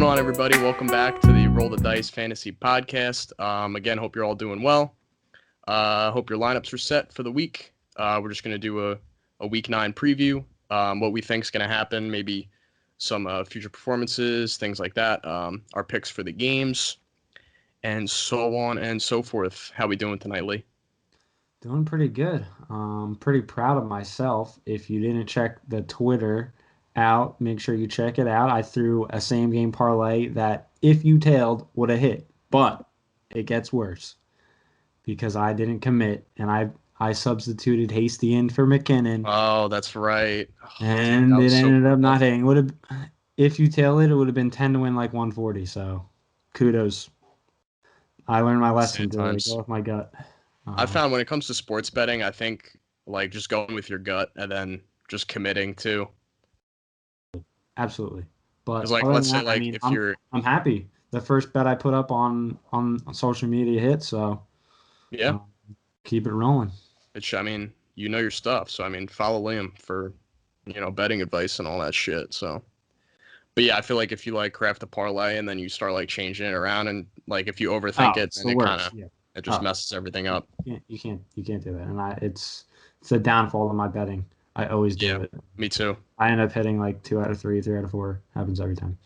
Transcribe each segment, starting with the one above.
on, everybody? Welcome back to the Roll the Dice Fantasy Podcast. Again, hope you're all doing well. Hope your lineups are set for the week. We're just going to do a Week 9 preview, what we think is going to happen, maybe some future performances, things like that, our picks for the games, and so on and so forth. How we doing tonight, Lee? Doing pretty good. Pretty proud of myself. If you didn't check the Twitter out, make sure you check it out. I threw a same game parlay that if you tailed would have hit, but it gets worse because I didn't commit and I substituted Hasty in for McKinnon. Oh, that's right. And that it was so ended up cool. not hitting. Would have if you tailed it, it would have been 10 to win like 140. So kudos. I learned my lesson Sad to times. go with my gut. I found when it comes to sports betting, I think like just going with your gut and then just committing too. Absolutely. But Because like, other let's than say that, I like mean, if you're I'm happy. The first bet I put up on social media hit, so yeah, um, keep it rolling. I mean, you know your stuff. So I mean, follow Liam for betting advice and all that shit. So, but yeah, I feel like if you like craft a parlay and then you start like changing it around and like if you overthink Oh, it, it's then the it kind worst. of Yeah. it just Oh, messes everything up. you can't do that. And it's a downfall of my betting. I always do Yeah, it. me too. I end up hitting like 2 out of 3, 3 out of 4. Happens every time.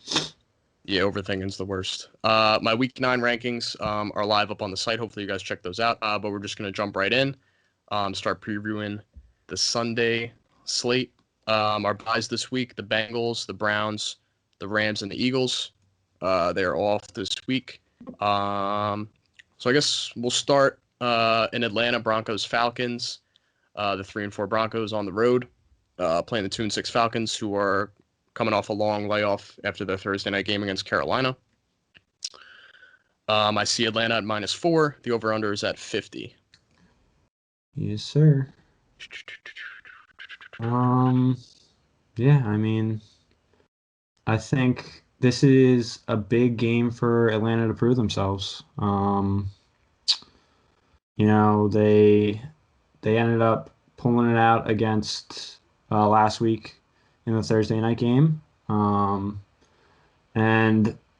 Yeah, overthinking's the worst. My week 9 rankings are live up on the site. Hopefully you guys check those out. But we're just gonna jump right in. Start previewing the Sunday slate. Our buys this week: the Bengals, the Browns, the Rams, and the Eagles. They are off this week. So I guess we'll start in Atlanta. Broncos, Falcons. The 3-4 Broncos on the road, playing the 2-6 Falcons, who are coming off a long layoff after their Thursday night game against Carolina. I see Atlanta at -4. The over/under is at 50. Yes, sir. Um, yeah, I mean, I think this is a big game for Atlanta to prove themselves. They ended up pulling it out against last week in the Thursday night game. And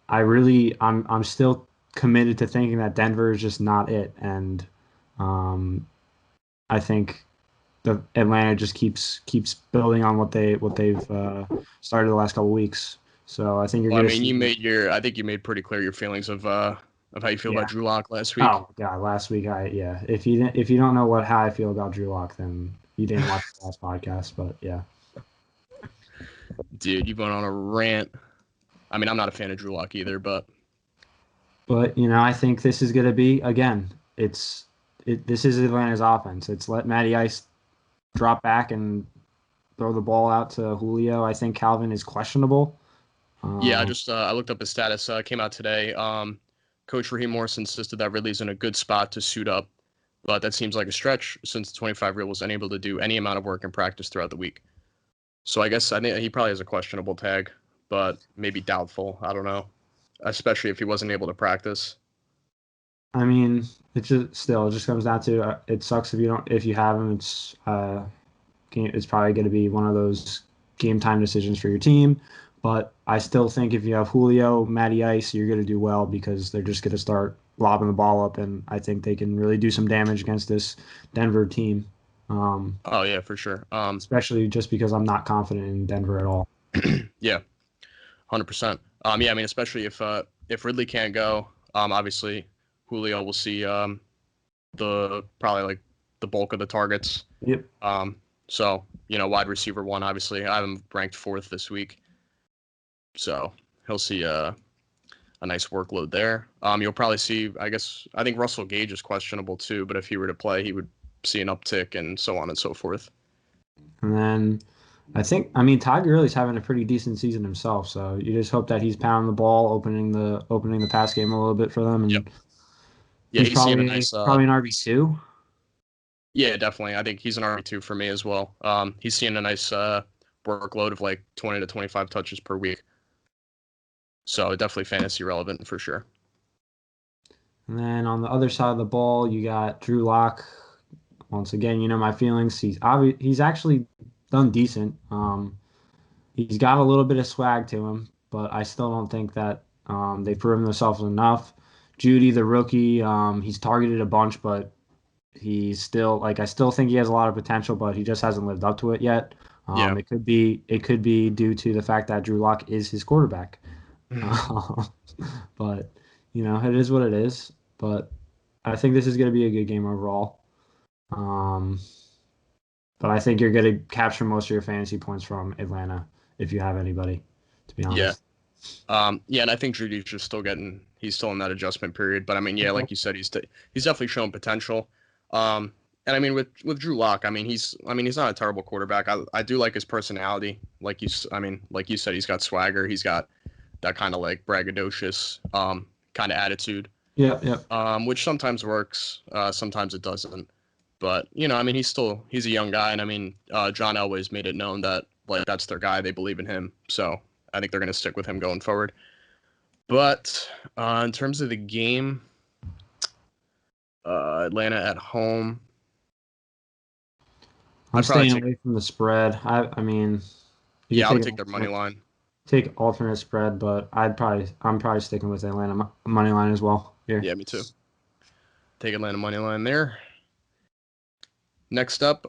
I'm still committed to thinking that Denver is just not it. And um, I think the Atlanta just keeps building on what they've started the last couple weeks. So I think you're Well, I going to mean, see. I think you made pretty clear your feelings of how you feel about Yeah. Drew Lock last week. Oh God, last week yeah. If you don't know how I feel about Drew Lock, then you didn't watch the last podcast. But yeah. Dude, you went on a rant. I mean, I'm not a fan of Drew Lock either, but But I think this is going to be again. This is Atlanta's offense. It's let Matty Ice drop back and throw the ball out to Julio. I think Calvin is questionable. yeah, Um, I looked up his status. Came out today. Coach Raheem Morris insisted that Ridley's in a good spot to suit up, but that seems like a stretch since the 25-year-old was unable to do any amount of work in practice throughout the week. So I think he probably has a questionable tag, but maybe doubtful. I don't know, especially if he wasn't able to practice. I mean, it just comes down to it sucks if you have him. It's probably going to be one of those game time decisions for your team. But I still think if you have Julio, Matty Ice, you're going to do well because they're just going to start lobbing the ball up, and I think they can really do some damage against this Denver team. Oh yeah, for sure. Especially just because I'm not confident in Denver at all. Yeah, 100%. Yeah, I mean, especially if Ridley can't go, obviously Julio will see the probably like the bulk of the targets. Yep. So wide receiver 1, obviously I have him ranked 4th this week, so he'll see a nice workload there. You'll probably see, I think Russell Gage is questionable too, but if he were to play, he would see an uptick and so on and so forth. And then I mean, Todd Gurley's having a pretty decent season himself, so you just hope that he's pounding the ball, opening the pass game a little bit for them, Yep. and Yeah, he's he's seeing a probably nice. probably an RB2. Yeah, definitely. I think he's an RB2 for me as well. He's seeing a nice workload of like 20 to 25 touches per week. So definitely fantasy relevant for sure. And then on the other side of the ball, you got Drew Lock. Once again, my feelings. He's actually done decent. He's got a little bit of swag to him, but I still don't think that They've proven themselves enough. Judy, the rookie, he's targeted a bunch, but he's still like I still think he has a lot of potential, but he just hasn't lived up to it yet. Yeah. It could be due to the fact that Drew Lock is his quarterback. But it is what it is. But I think this is going to be a good game overall. Um, but I think you're going to capture most of your fantasy points from Atlanta if you have anybody, to be Yeah. honest. Yeah, and I think Judy's just still he's still in that adjustment period. But I mean, yeah, like you said, he's definitely shown potential. And I mean, with Drew Lock, he's not a terrible quarterback. I do like his personality. Like you said, he's got swagger. He's got that kind of like braggadocious kind of attitude, Yeah, yeah. which sometimes works, sometimes it doesn't. But he's a young guy, and I mean, John Elway's made it known that like that's their guy. They believe in him, so I think they're going to stick with him going forward. But in terms of the game, Atlanta at home. I'm I'd probably staying take away from the spread. I mean, you Yeah, I could would take take their money line. alternate spread, but I'm probably sticking with Atlanta money line as well here. Yeah, me too. Take Atlanta money line there. Next up,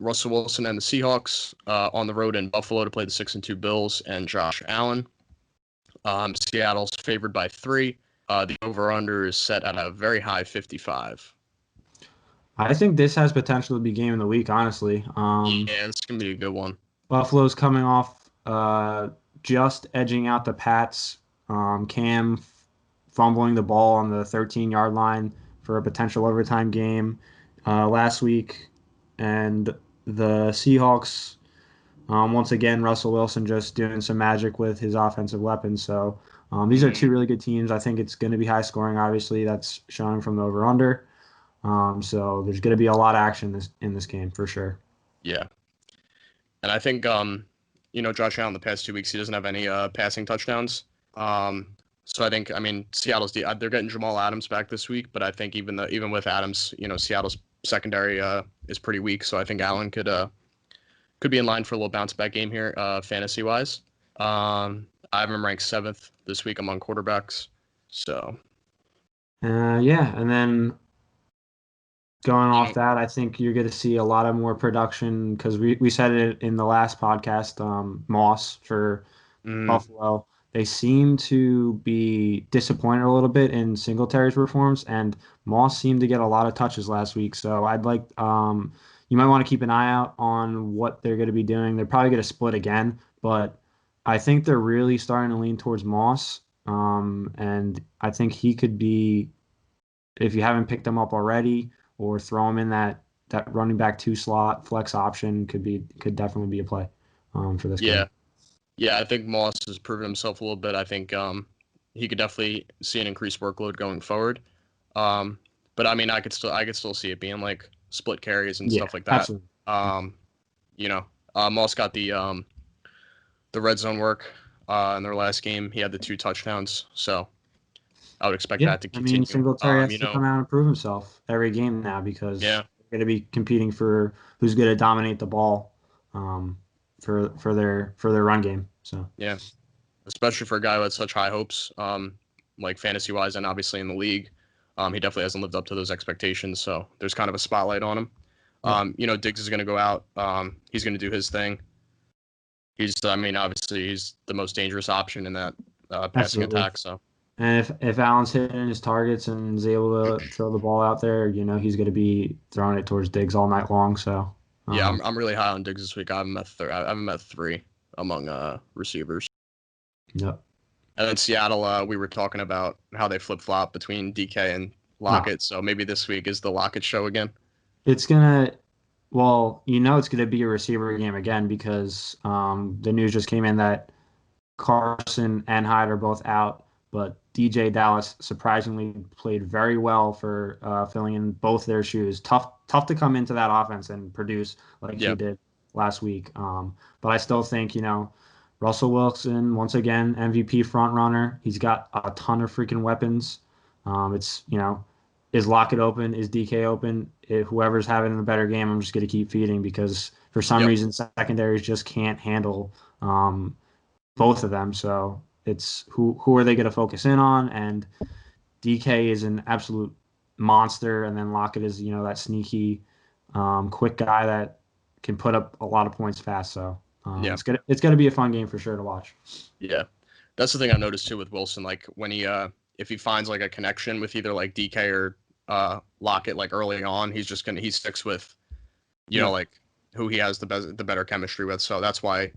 Russell Wilson and the Seahawks on the road in Buffalo to play the 6-2 Bills and Josh Allen. Seattle's favored by 3. The over/under is set at a very high 55. I think this has potential to be game of the week, honestly. Yeah, it's gonna be a good one. Buffalo's coming off just edging out the Pats. Cam fumbling the ball on the 13-yard line for a potential overtime game last week. And the Seahawks, once again, Russell Wilson just doing some magic with his offensive weapons. So these are two really good teams. I think it's going to be high scoring, obviously. That's showing from the over-under. So there's going to be a lot of action in this game for sure. Yeah, and I think Josh Allen the past 2 weeks he doesn't have any passing touchdowns. So I mean they're getting Jamal Adams back this week, but I think even with Adams, Seattle's secondary is pretty weak. So I think Allen could be in line for a little bounce back game here, fantasy wise. I have him ranked 7th this week among quarterbacks. So Yeah, and then going off that, I think you're going to see a lot of more production because we said it in the last podcast. Moss for Buffalo, they seem to be disappointed a little bit in Singletary's performance, and Moss seemed to get a lot of touches last week. So I'd like you might want to keep an eye out on what they're going to be doing. They're probably going to split again, but I think they're really starting to lean towards Moss. And I think he could be, if you haven't picked him up already, or throw him in that running back 2 slot flex option, could definitely be a play for this game. Yeah, I think Moss has proven himself a little bit. I think he could definitely see an increased workload going forward. But I mean, I could still see it being like split carries and stuff like that. Absolutely. Moss got the red zone work in their last game. He had the 2 touchdowns, so I would expect that to continue. I mean, Singletary has to come out and prove himself every game now because they're going to be competing for who's going to dominate the ball for their run game. So yeah, especially for a guy with such high hopes, like fantasy wise, and obviously in the league, he definitely hasn't lived up to those expectations. So there's kind of a spotlight on him. Diggs is going to go out. He's going to do his thing. Obviously he's the most dangerous option in that passing attack. So. And if Allen's hitting his targets and is able to throw the ball out there, he's going to be throwing it towards Diggs all night long. So yeah, I'm really high on Diggs this week. I have him at 3 among receivers. Yep. And then Seattle, we were talking about how they flip flop between DK and Lockett. So maybe this week is the Lockett show again. It's gonna. Well, it's going to be a receiver game again because the news just came in that Carson and Hyde are both out, but DJ Dallas surprisingly played very well for filling in both their shoes. Tough to come into that offense and produce like he did last week. But I still think, Russell Wilson, once again, MVP front runner. He's got a ton of freaking weapons. Is Lockett open? Is DK open? Whoever's having the better game, I'm just going to keep feeding because for some reason secondaries just can't handle both of them. So it's who are they going to focus in on? And DK is an absolute monster, and then Lockett is that sneaky, quick guy that can put up a lot of points fast. So Yeah. it's gonna be a fun game for sure to watch. Yeah. That's the thing I've noticed too with Wilson. Like when if he finds like a connection with either like DK or Lockett like early on, he sticks with Yeah. like who he has the better chemistry with. So that's why,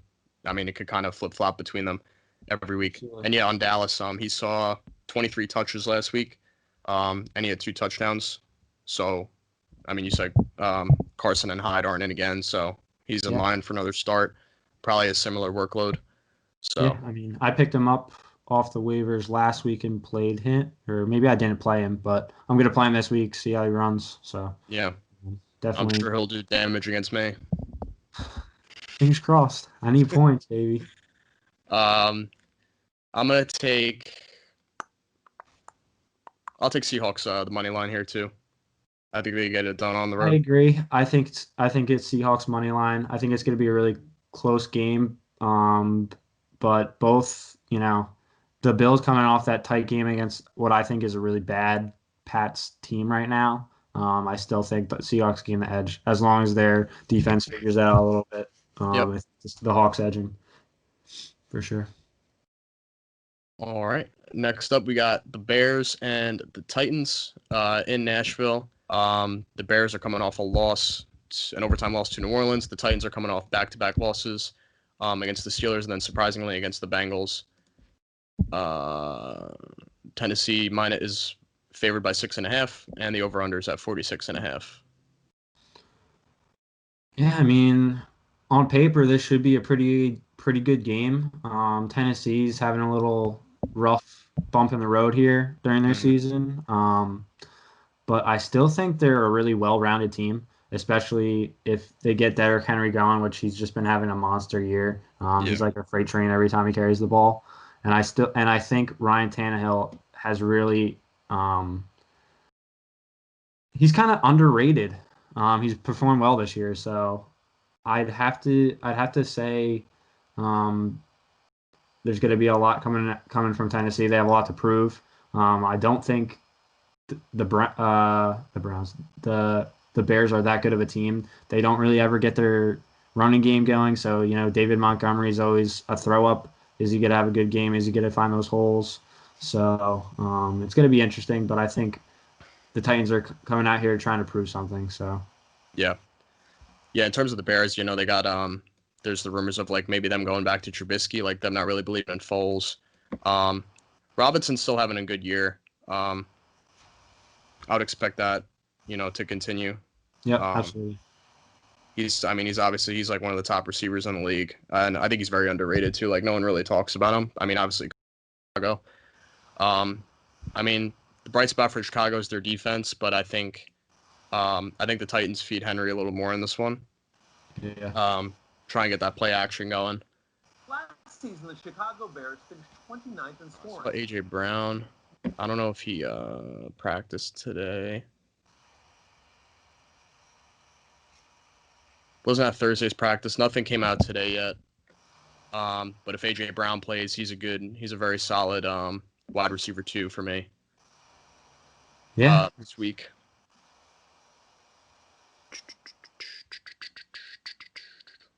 I mean, it could kind of flip flop between them every week. Absolutely. And yeah, on Dallas, he saw 23 touches last week, and he had 2 touchdowns. So, I mean, you said Carson and Hyde aren't in again, so he's in Yeah. line for another start. Probably a similar workload. Yeah. So I mean, I picked him up off the waivers last week and played him, or maybe I didn't play him, but I'm gonna play him this week, see how he runs. So yeah, I'm definitely, sure he'll do damage against me. fingers crossed. I need points, baby. Um, I'm gonna take. I'll take Seahawks the money line here too. I think they get it done on the I road. agree. I think it's Seahawks money line. I think it's going to be a really close game. But both, the Bills coming off that tight game against what I think is a really bad Pats team right now. I still think the Seahawks gain the edge as long as their defense figures that out a little bit. Yep. It's just the Hawks edging for sure. All right. Next up, we got the Bears and the Titans in Nashville. The Bears are coming off a loss, an overtime loss to New Orleans. The Titans are coming off back-to-back losses against the Steelers and then surprisingly against the Bengals. Tennessee minus is favored by 6.5, and the over/under is at 46.5. Yeah, I mean, on paper, this should be a pretty good game. Tennessee's having a little rough bump in the road here during their Mm-hmm. season. But I still think they're a really well-rounded team, especially if they get Derrick Henry going, which he's just been having a monster year. Yeah. He's like a freight train every time he carries the ball. And I think Ryan Tannehill has really he's kind of underrated. He's performed well this year, so I'd have to say um, there's going to be a lot coming from Tennessee. They have a lot to prove. I don't think the Browns the Bears are that good of a team. They don't really ever get their running game going. So David Montgomery is always a throw up. Is he going to have a good game? Is he going to find those holes? So it's going to be interesting. But I think the Titans are coming out here trying to prove something. So Yeah. Yeah, in terms of the Bears, they got there's the rumors of like maybe them going back to Trubisky, like them not really believing in Foles. Um Robinson's still having a good year. I would expect that, to continue. yep, Um absolutely. he's obviously he's like one of the top receivers in the league. And I think he's very underrated too. Like no one really talks about him. I mean, obviously Chicago. Um I mean, the bright spot for Chicago is their defense, but I think the Titans feed Henry a little more in this one. Yeah. Try and get that play action going. Last season, the Chicago Bears finished 29th in scoring. But AJ Brown, I don't know if he practiced today. Wasn't at Thursday's practice. Nothing came out today yet. But if AJ Brown plays, he's a very solid wide receiver too for me. Yeah. This week.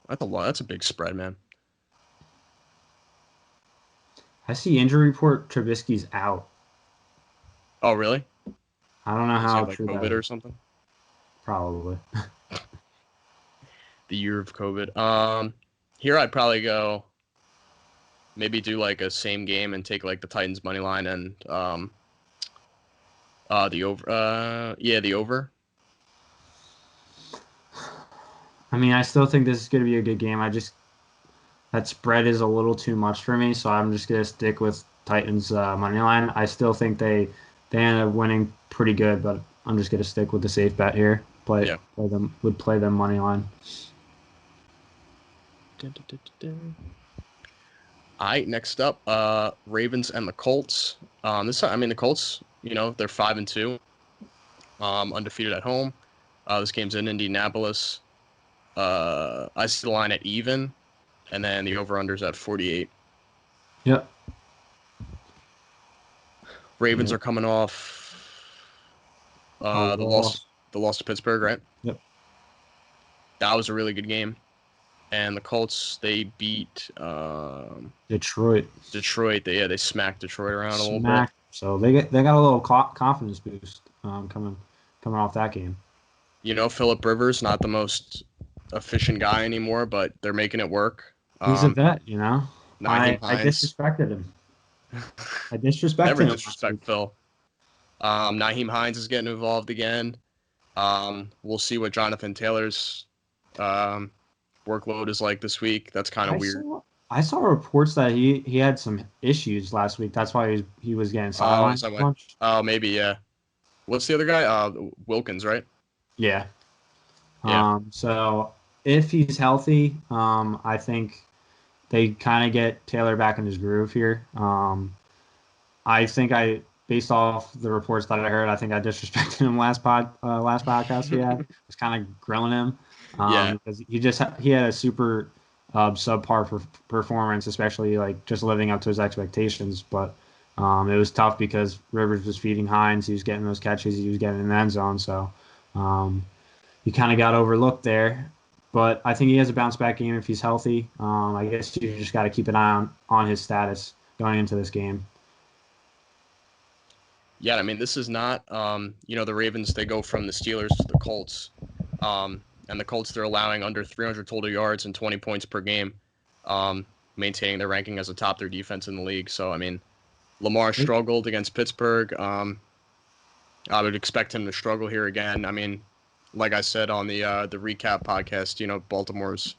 That's a lot. That's a big spread, man. I see injury report Trubisky's out. Oh, really? I don't know Does he how have like true that COVID or is. something? Probably. The year of COVID. Here I'd probably go. Maybe do like a same game and take like the Titans money line and the over. The over. I mean, I still think this is going to be a good game. That spread is a little too much for me, so I'm just going to stick with Titans money line. I still think they end up winning pretty good, but I'm just going to stick with the safe bet here. Yeah. Play them money line. All right, next up, Ravens and the Colts. The Colts, they're 5-2, undefeated at home. This game's in Indianapolis. I see the line at even, and then the over/under's at 48. Yep. Ravens Yeah. are coming off Oh, the loss to Pittsburgh, right? Yep. That was a really good game. And the Colts, they beat Detroit. They smacked Detroit around a little bit. Smack. So they got a little confidence boost coming off that game. You know, Phillip Rivers, not the most efficient guy anymore, but they're making it work. He's a vet, you know. Naheem I Hines. disrespected him. I Never disrespected him last disrespect week. Phil. Naheem Hines is getting involved again. We'll see what Jonathan Taylor's workload is like this week. That's kind of weird. I saw reports that he had some issues last week. That's why he was getting sidelined so much. Oh, maybe, yeah. What's the other guy? Wilkins, right? Yeah. Yeah. So if he's healthy, I think they kind of get Taylor back in his groove here. I think based off the reports that I heard, I think I disrespected him last podcast we had. Was kind of grilling him. Yeah. Because he had a super subpar performance, especially like just living up to his expectations. But it was tough because Rivers was feeding Hines. He was getting those catches. He was getting in the end zone. So he kind of got overlooked there. But I think he has a bounce back game if he's healthy. I guess you just got to keep an eye on his status going into this game. Yeah, I mean, this is not, the Ravens, they go from the Steelers to the Colts. And the Colts, they're allowing under 300 total yards and 20 points per game, maintaining their ranking as a top tier defense in the league. So, I mean, Lamar struggled against Pittsburgh. I would expect him to struggle here again. I mean, like I said on the recap podcast, Baltimore's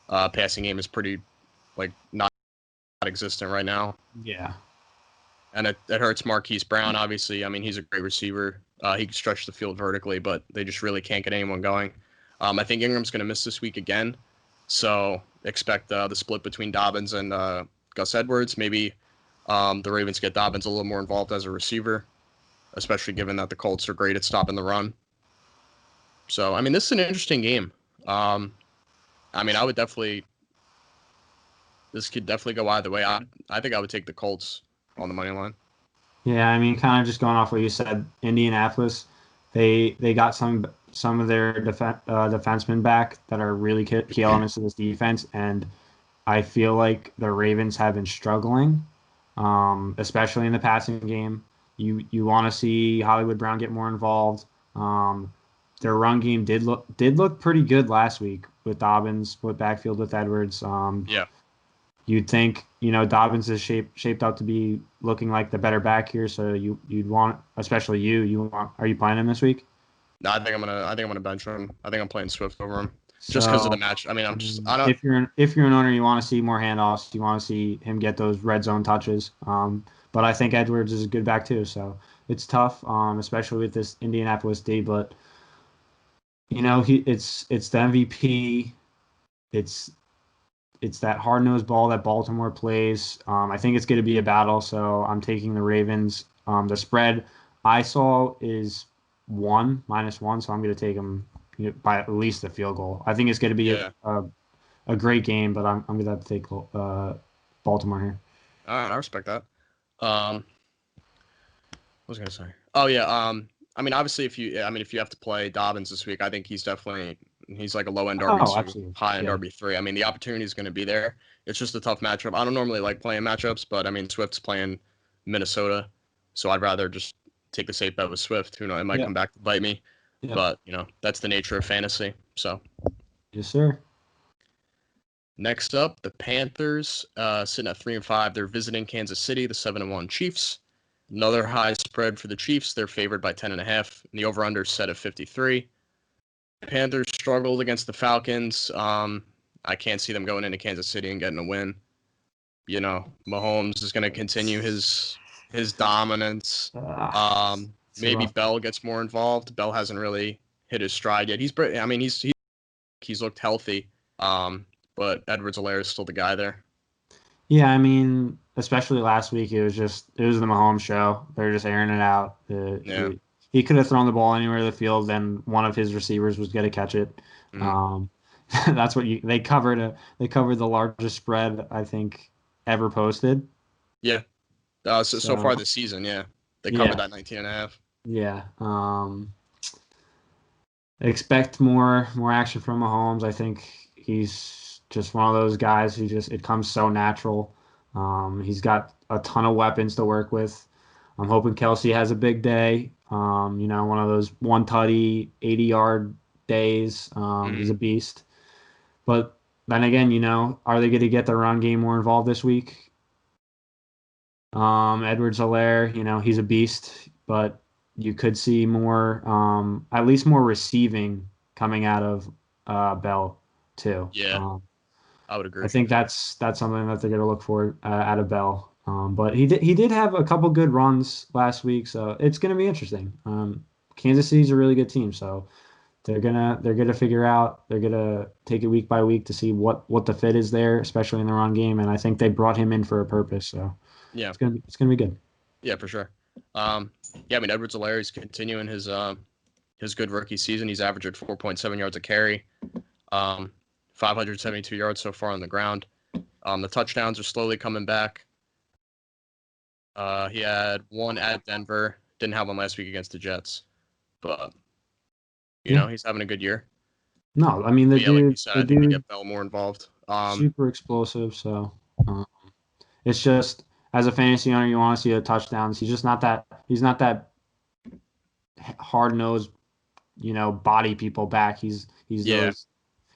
passing game is pretty, not existent right now. Yeah. And it hurts Marquise Brown, obviously. I mean, he's a great receiver. He can stretch the field vertically, but they just really can't get anyone going. I think Ingram's going to miss this week again. So expect the split between Dobbins and Gus Edwards. Maybe the Ravens get Dobbins a little more involved as a receiver, especially given that the Colts are great at stopping the run. So, I mean, this is an interesting game. I mean, this could definitely go either way. I think I would take the Colts on the money line. Yeah, I mean, kind of just going off what you said, Indianapolis, they got some of their defensemen back that are really key elements of this defense, and I feel like the Ravens have been struggling, especially in the passing game. You want to see Hollywood Brown get more involved. Their run game did look pretty good last week with Dobbins, split backfield with Edwards. Yeah. You'd think, Dobbins is shaped up to be looking like the better back here, so you'd want, especially are you playing him this week? No, I think I'm gonna bench him. I think I'm playing Swift over him just because of the match. I mean, if you're an owner, you want to see more handoffs. You want to see him get those red zone touches. But I think Edwards is a good back too, so it's tough, especially with this Indianapolis D. But it's the MVP. It's that hard-nosed ball that Baltimore plays. I think it's going to be a battle, so I'm taking the Ravens. The spread I saw is -1, so I'm going to take them by at least a field goal. I think it's going to be a great game, but I'm going to have to take Baltimore here. All right, I respect that. What was I going to say? Oh yeah. I mean, obviously, if you have to play Dobbins this week, I think he's like a low end RB2, high end RB3. I mean, the opportunity is going to be there. It's just a tough matchup. I don't normally like playing matchups, but I mean, Swift's playing Minnesota, so I'd rather just take the safe bet with Swift. Who knows? It might come back to bite me, but that's the nature of fantasy. So, yes, sir. Next up, the Panthers, sitting at 3-5. They're visiting Kansas City, the 7-1 Chiefs. Another high spread for the Chiefs. They're favored by 10.5. And the over/under set at 53. Panthers struggled against the Falcons. I can't see them going into Kansas City and getting a win. Mahomes is going to continue his dominance. Maybe Bell gets more involved. Bell hasn't really hit his stride yet. He's looked healthy. But Edwards-Helaire is still the guy there. Yeah, I mean, especially last week, it was the Mahomes show. They're just airing it out. He could have thrown the ball anywhere in the field, then one of his receivers was going to catch it. Mm-hmm. That's what they covered. They covered the largest spread I think ever posted. Yeah. So far this season, yeah. They Yeah. covered that 19.5. Yeah. Expect more action from Mahomes. I think he's just one of those guys who just it comes so natural. He's got a ton of weapons to work with. I'm hoping Kelsey has a big day. One of those one tutty, 80-yard days. He's a beast. But then again, are they going to get the run game more involved this week? Edwards-Helaire, he's a beast, but you could see more, at least more receiving coming out of Bell too. Yeah, I would I agree. think that's something that they're going to look for out of Bell. But he did have a couple good runs last week, so it's going to be interesting. Kansas City's a really good team, so they're gonna figure out. They're gonna take it week by week to see what the fit is there, especially in the run game. And I think they brought him in for a purpose, so Yeah, it's gonna be good. yeah, for sure. Yeah, I mean Edwards-Helaire is continuing his good rookie season. He's averaging 4.7 yards a carry, 572 yards so far on the ground. The touchdowns are slowly coming back. He had one at Denver. Didn't have one last week against the Jets, but he's having a good year. No, I mean But yeah, like you said, the I think they dude, get Bell more involved. super explosive. So um, it's just as a fantasy owner, you want to see the touchdowns. He's just not that. He's not that hard nosed, body people back. He's Yeah, those.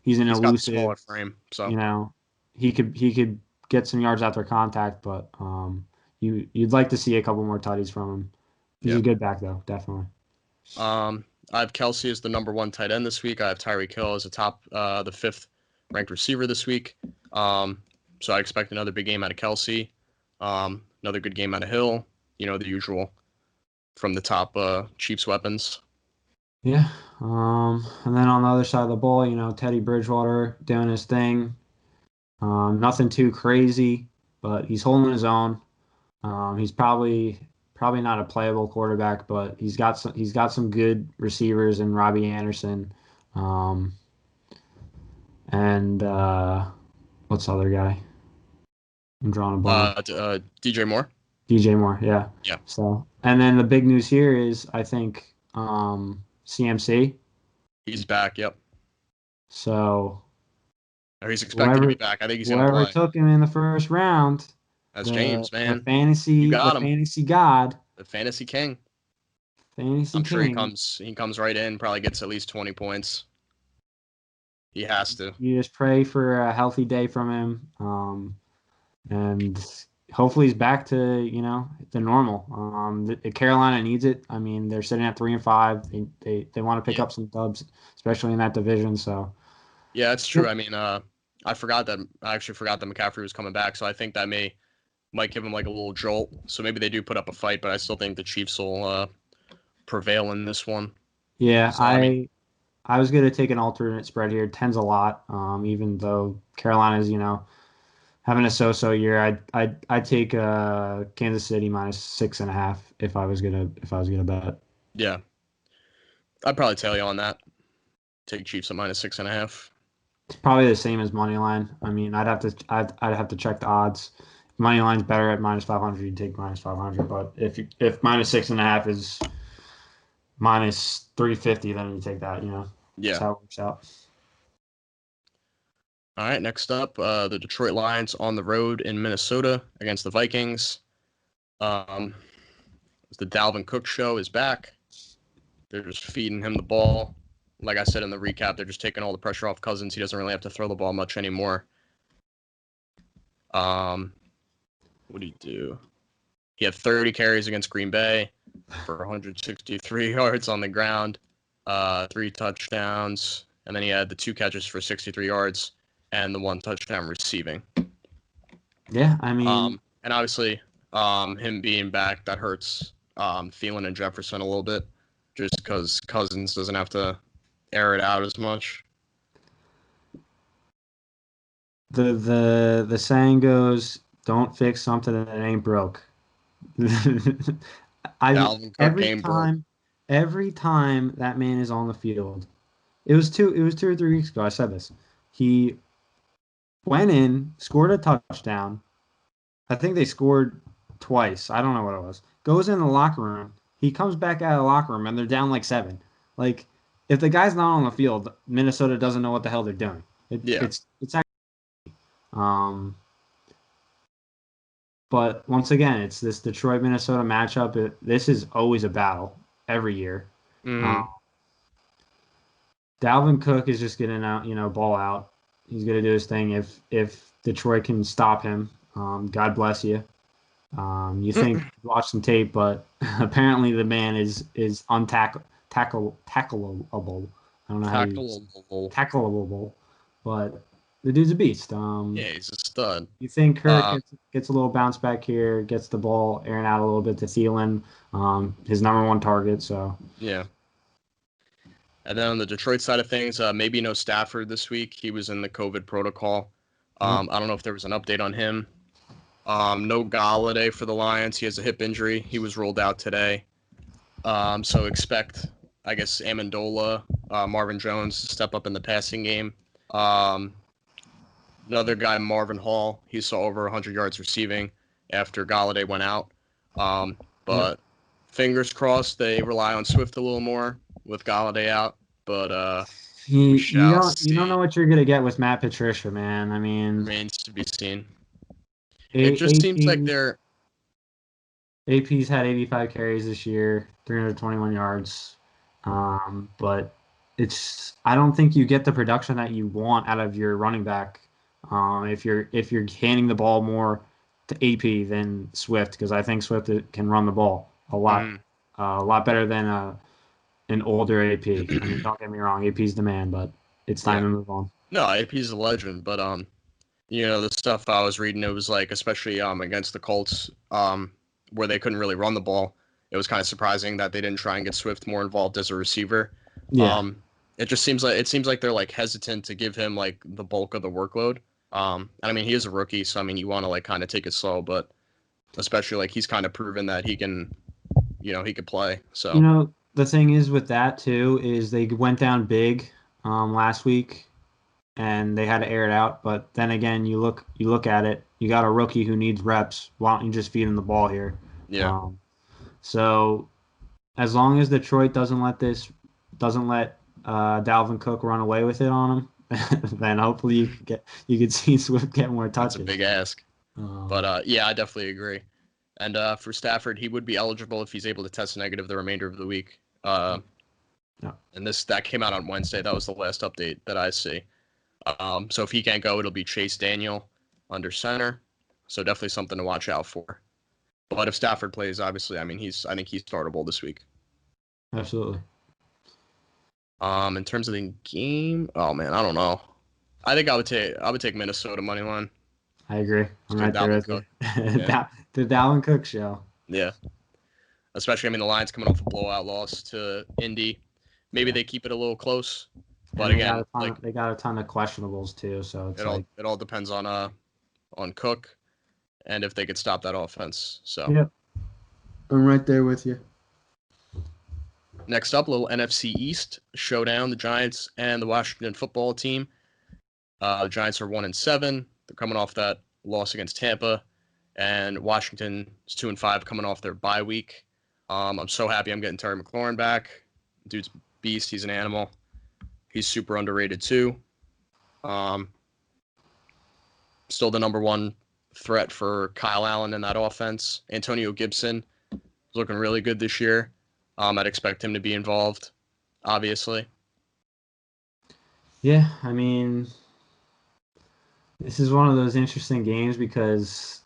He's an he's got the elusive. smaller frame, so You know, he could get some yards after contact, but you'd like to see a couple more tutties from him. He's yeah. a good back though, definitely. I have Kelsey as the number one tight end this week. I have Tyreek Hill as the fifth ranked receiver this week. So I expect another big game out of Kelsey. Another good game out of Hill. The usual from the top Chiefs weapons. Yeah. And then on the other side of the ball, Teddy Bridgewater doing his thing. Nothing too crazy, but he's holding his own. He's probably not a playable quarterback, but he's got some good receivers in Robbie Anderson, um, and what's the other guy? I'm drawing a blank. DJ Moore. DJ Moore, yeah. Yeah, So, and then the big news here is I think CMC. he's back. Yep. So Or he's expected to be whoever back. I think he's gonna whoever play. took him in the first round, That's the James, the man. You fantasy the got him. fantasy god, The fantasy king. fantasy I'm sure he king. comes right in, probably gets at least 20 points. He has to. You just pray for a healthy day from him, and hopefully he's back to the normal. Carolina needs it. I mean, they're sitting at 3-5. They want to pick Yeah. up some dubs, especially in that division. So Yeah, that's true. I mean, I actually forgot that McCaffrey was coming back, so I think that might give him like a little jolt. So maybe they do put up a fight, but I still think the Chiefs will prevail in this one. yeah, So I mean, I was gonna take an alternate spread here. 10's a lot. Even though Carolina's having a so-so year, I'd take Kansas City minus 6.5 if I was gonna bet. yeah, I'd probably tell you on that. Take Chiefs at -6.5. It's probably the same as money line. I mean, I'd have to check the odds. If money line's better at -500, you take -500. But if -6.5 is -350, then you take that. That's Yeah. how it works out. All right. Next up, the Detroit Lions on the road in Minnesota against the Vikings. The Dalvin Cook show is back. They're just feeding him the ball. Like I said in the recap, they're just taking all the pressure off Cousins. He doesn't really have to throw the ball much anymore. What do you do? He had 30 carries against Green Bay for 163 yards on the ground, 3 touchdowns, and then he had the 2 catches for 63 yards and the 1 touchdown receiving. Yeah, I mean, And obviously, him being back, that hurts Thielen and Jefferson a little bit, just because Cousins doesn't have to air it out as much. the saying goes, "Don't fix something that ain't broke." Dalvin Cook every game broke. time that man is on the field. It was 2 or 3 weeks ago. I said this. He went in, scored a touchdown. I think they scored twice. I don't know what it was. goes in the locker room. He comes back out of the locker room, and they're down like 7. Like, if the guy's not on the field, Minnesota doesn't know what the hell they're doing. Yeah. It's actually, um, but once again, it's this Detroit Minnesota matchup. This is always a battle every year. Mm-hmm. Um, Dalvin Cook is just getting out, ball out. He's gonna do his thing. If Detroit can stop him, God bless you. You think watch some tape, but apparently the man is tackleable. I don't know how you tackleable, but the dude's a beast. Yeah, he's a stud. You think Kirk Uh, gets a little bounce back here, gets the ball airing out a little bit to Thielen, his number one target. So yeah. And then on the Detroit side of things, maybe no Stafford this week. He was in the COVID protocol. I don't know if there was an update on him. No Galladay for the Lions. He has a hip injury. He was rolled out today. So expect, I guess, Amendola, Marvin Jones to step up in the passing game. Another guy, Marvin Hall, he saw over 100 yards receiving after Galladay went out. But fingers crossed they rely on Swift a little more with Galladay out. But we you shall don't see. know what you're gonna get with Matt Patricia, man. I mean, Remains to be seen. It just seems like they're AP's had 85 carries this year, 321 yards. But I don't think you get the production that you want out of your running back. If you're handing the ball more to AP than Swift, because I think Swift can run the ball a lot better than an older AP. I mean, don't get me wrong, AP's the man, but it's time to move on. No, AP's a legend, but the stuff I was reading, it was like, especially against the Colts, where they couldn't really run the ball. It was kind of surprising that they didn't try and get Swift more involved as a receiver. Yeah. It seems like they're like hesitant to give him like the bulk of the workload. And I mean, he is a rookie, so I mean, you want to like kind of take it slow, but especially like he's kind of proven that he can, he could play. So The thing is with that too is they went down big last week and they had to air it out. But then again, you look at it, you got a rookie who needs reps. Why don't you just feed him the ball here? Yeah. So as long as Detroit doesn't let Dalvin Cook run away with it on him, then hopefully you could see Swift get more touches. That's a big ask. But yeah, I definitely agree. And for Stafford, he would be eligible if he's able to test negative the remainder of the week. And that came out on Wednesday. That was the last update that I see. So if he can't go, it'll be Chase Daniel under center. So definitely something to watch out for. But if Stafford plays, obviously, I mean, I think he's startable this week. Absolutely. In terms of the game, oh man, I don't know. I think I would take Minnesota money line. I agree. I'm right there with you. The Dalvin Cook show. Yeah. Especially, I mean, the Lions coming off a blowout loss to Indy. Maybe they keep it a little close. But again, they got a ton of questionables too, so it all depends on Cook and if they could stop that offense. So yep. I'm right there with you. Next up, a little NFC East showdown: the Giants and the Washington Football Team. The Giants are 1-7. They're coming off that loss against Tampa, and Washington is 2-5, coming off their bye week. I'm so happy I'm getting Terry McLaurin back. Dude's a beast. He's an animal. He's super underrated too. Still the number one threat for Kyle Allen in that offense. Antonio Gibson is looking really good this year. I'd expect him to be involved, obviously. Yeah, I mean, this is one of those interesting games because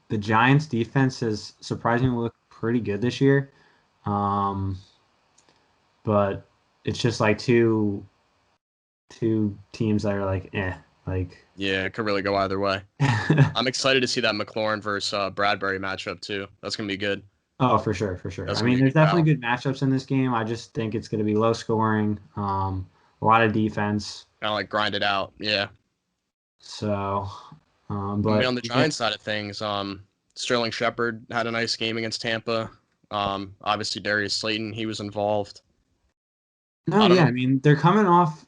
the Giants' defense has surprisingly looked pretty good this year. But it's just like two teams that are like, Yeah, it could really go either way. I'm excited to see that McLaurin versus Bradbury matchup too. That's gonna be good. Oh, for sure. I mean, there's definitely good matchups in this game. I just think it's gonna be low scoring, a lot of defense. Kind of like grind it out. Yeah. So, but on the Giants side of things, Sterling Shepard had a nice game against Tampa. Obviously Darius Slayton, he was involved. I mean, they're coming off,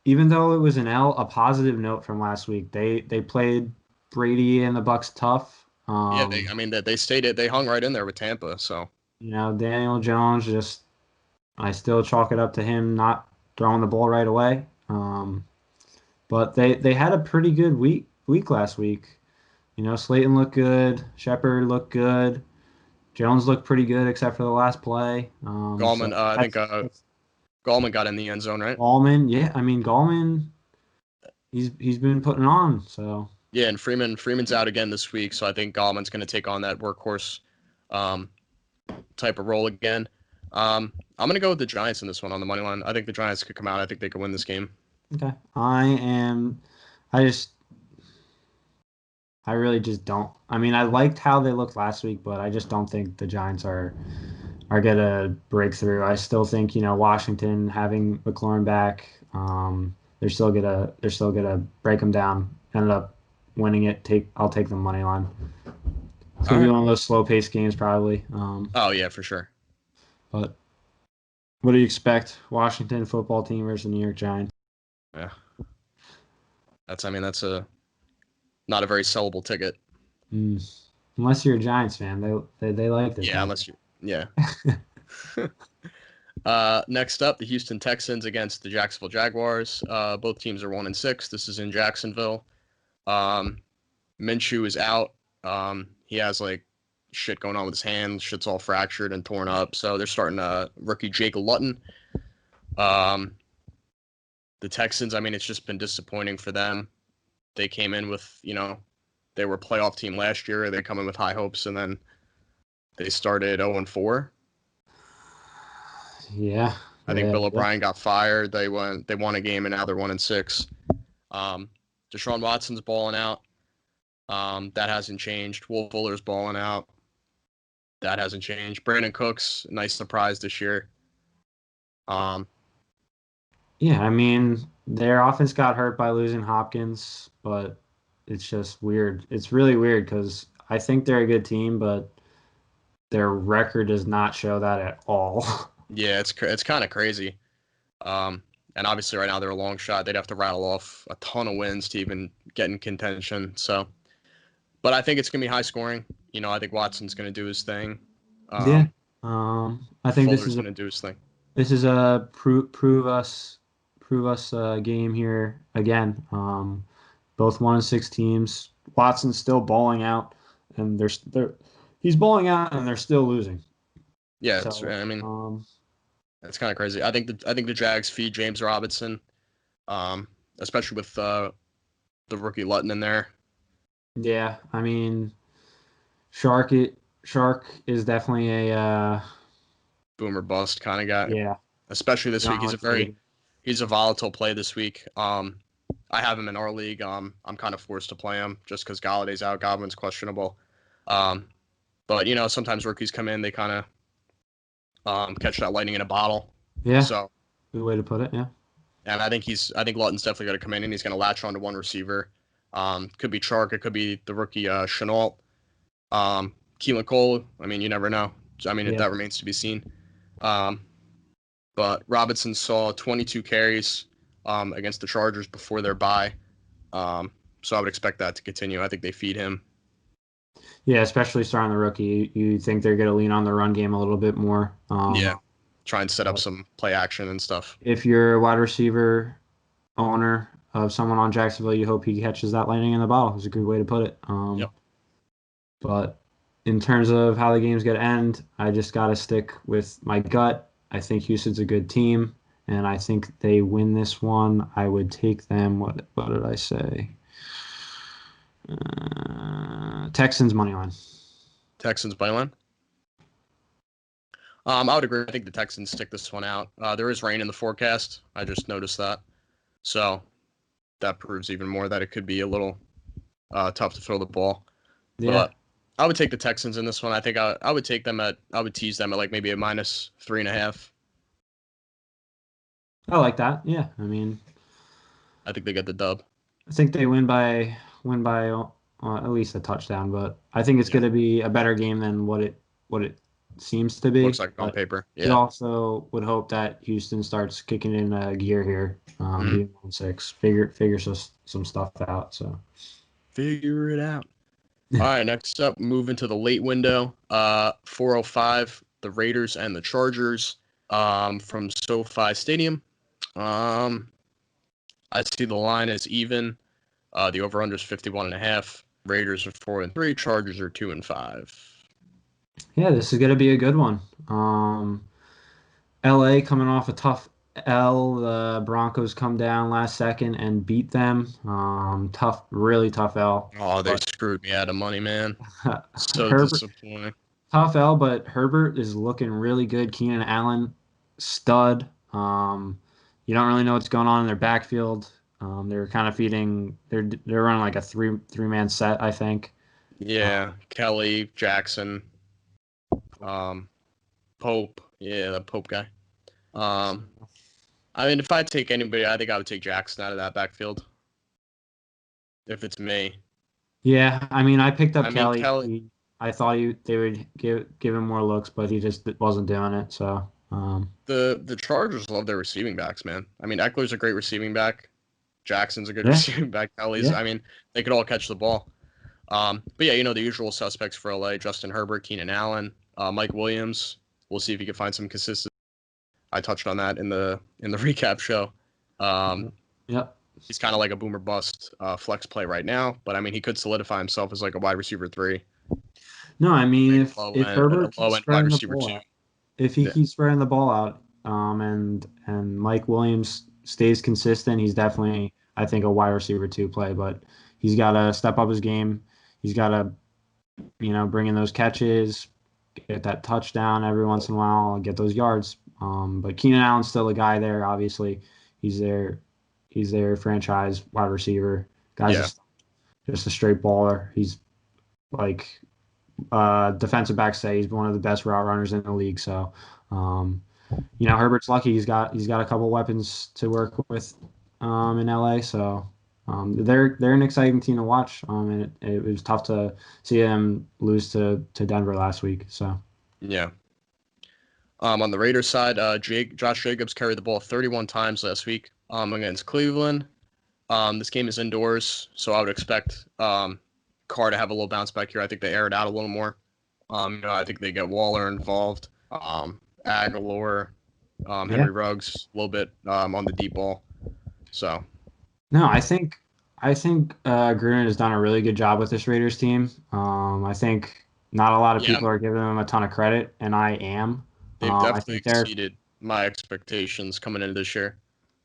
even though it was an L, a positive note from last week. They played Brady and the Bucks tough. Yeah, they stayed it. They hung right in there with Tampa. So Daniel Jones, I still chalk it up to him not throwing the ball right away. But they had a pretty good week last week. Slayton looked good, Shepard looked good, Jones looked pretty good except for the last play. Gallman, I think That's Gallman got in the end zone, right? Gallman. Yeah, I mean Gallman, he's been putting it on. So Yeah, and Freeman's out again this week, so I think Gallman's going to take on that workhorse um, type of role again. I'm going to go with the Giants in this one on the money line. I think the Giants could come out. I think they could win this game. okay, I just I really just don't. I mean, I liked how they looked last week, but I just don't think the Giants are gonna break through. I still think Washington having McLaurin back, they're still gonna break them down. Ended up winning it. I'll take the money line. It's All gonna be right. one of those slow paced games probably. Oh yeah, for sure. But what do you expect? Washington football team versus the New York Giants. Yeah, that's a not a very sellable ticket. Mm. Unless you're a Giants fan, they like this. Yeah, Game. unless you yeah. Next up, the Houston Texans against the Jacksonville Jaguars. Both teams are 1-6. This is in Jacksonville. Minshew is out. He has like shit going on with his hand. Shit's all fractured and torn up. So they're starting rookie Jake Luton. The Texans, I mean, it's just been disappointing for them. They came in with, they were a playoff team last year. They come in with high hopes, and then they started 0-4. Yeah, I think Bill yeah. O'Brien got fired. They won a game, and now they're 1-6. Deshaun Watson's balling out. That hasn't changed. Will Fuller's balling out. That hasn't changed. Brandon Cooks, nice surprise this year. Yeah, I mean, their offense got hurt by losing Hopkins, but it's just weird. It's really weird because I think they're a good team, but their record does not show that at all. Yeah, it's kind of crazy. And obviously right now they're a long shot. They'd have to rattle off a ton of wins to even get in contention. So, but I think it's gonna be high scoring. I think Watson's gonna do his thing. Yeah. I think Fuller's gonna do his thing. this is a prove us game here again. Both 1-6 teams. Watson's still balling out, and he's balling out, and they're still losing. Yeah, So, I mean, it's kind of crazy. I think the Jags feed James Robinson, especially with the rookie Luton in there. yeah, I mean, Shark is definitely a Boomer bust kind of guy. yeah. Especially this week, John he's a volatile play this week. I have him in our league. I'm kind of forced to play him just because Galladay's out, Godwin's questionable. But sometimes rookies come in, they kind of catch that lightning in a bottle. Yeah. So good way to put it. Yeah. And I think Lutton's definitely going to come in and he's going to latch on to one receiver. Could be Chark, it could be the rookie Chenault. Keelan Cole, I mean, you never know. I mean, that remains to be seen. But Robinson saw 22 carries against the Chargers before their bye. So I would expect that to continue. I think they feed him. Yeah, especially starting the rookie. You think they're going to lean on the run game a little bit more. Try and set up some play action and stuff. If you're a wide receiver owner of someone on Jacksonville, you hope he catches that lightning in the bottle. Is a good way to put it. Yep. But in terms of how the game's going to end, I just got to stick with my gut. I think Houston's a good team, and I think they win this one. I would take them. What did I say? Texans money line. Texans money line. I would agree. I think the Texans stick this one out. There is rain in the forecast. I just noticed that. So that proves even more that it could be a little tough to throw the ball. Yeah. But I would take the Texans in this one. I think I would tease them at like maybe a -3.5. I like that. Yeah. I mean, I think they get the dub. I think they win by at least a touchdown, but I think it's going to be a better game than what it seems to be. Looks like on paper. Yeah. You also would hope that Houston starts kicking in gear here. Being 1-6, figure some stuff out. So figure it out. All right, next up, move into the late window. 4:05, the Raiders and the Chargers from SoFi Stadium. Um, I see the line as even. The over/under is 51.5. Raiders are 4-3. Chargers are 2-5. Yeah, this is gonna be a good one. LA coming off a tough L. The Broncos come down last second and beat them. Tough, really tough L. Oh, they But screwed me out of money, man. So Herbert, disappointing. tough L, but Herbert is looking really good. Keenan Allen, stud. You don't really know what's going on in their backfield. They're kind of feeding. They're running like a three-man set, I think. Yeah, Kelly, Jackson, um, Pope. Yeah, the Pope guy. Um, I mean, if I take anybody, I think I would take Jackson out of that backfield. If it's me. Yeah, I mean, I picked up I mean, Kelly. Kelly. I thought they would give him more looks, but he just wasn't doing it. So, The Chargers love their receiving backs, man. I mean, Eckler's a great receiving back. Jackson's a good yeah, receiving back. Kelly's. yeah, I mean, they could all catch the ball. But yeah, the usual suspects for LA: Justin Herbert, Keenan Allen, Mike Williams. We'll see if he can find some consistency. I touched on that in the recap show. yep. He's kind of like a boomer bust flex play right now, but I mean, he could solidify himself as like a wide receiver 3, No, I mean, maybe if Herbert low keeps end wide spreading the receiver ball 2. out, if he Yeah, keeps spreading the ball out, and Mike Williams stays consistent, he's definitely, I think, a wide receiver two play. But he's got to step up his game. He's got to, bring in those catches, get that touchdown every once in a while, get those yards. But Keenan Allen's still a guy there. Obviously, he's there. He's their franchise wide receiver. Guy's yeah, just a straight baller. He's like defensive backs say he's one of the best route runners in the league. So, Herbert's lucky. He's got a couple weapons to work with in LA. So they're an exciting team to watch. And it was tough to see them lose to Denver last week. So yeah. On the Raiders side, Josh Jacobs carried the ball 31 times last week against Cleveland. This game is indoors, so I would expect Carr to have a little bounce back here. I think they air it out a little more. I think they get Waller involved, Aguilar, yeah, Henry Ruggs a little bit on the deep ball. So no, I think Gruden has done a really good job with this Raiders team. I think not a lot of yeah, people are giving them a ton of credit, and I am. they've I definitely think they're exceeded my expectations coming into this year.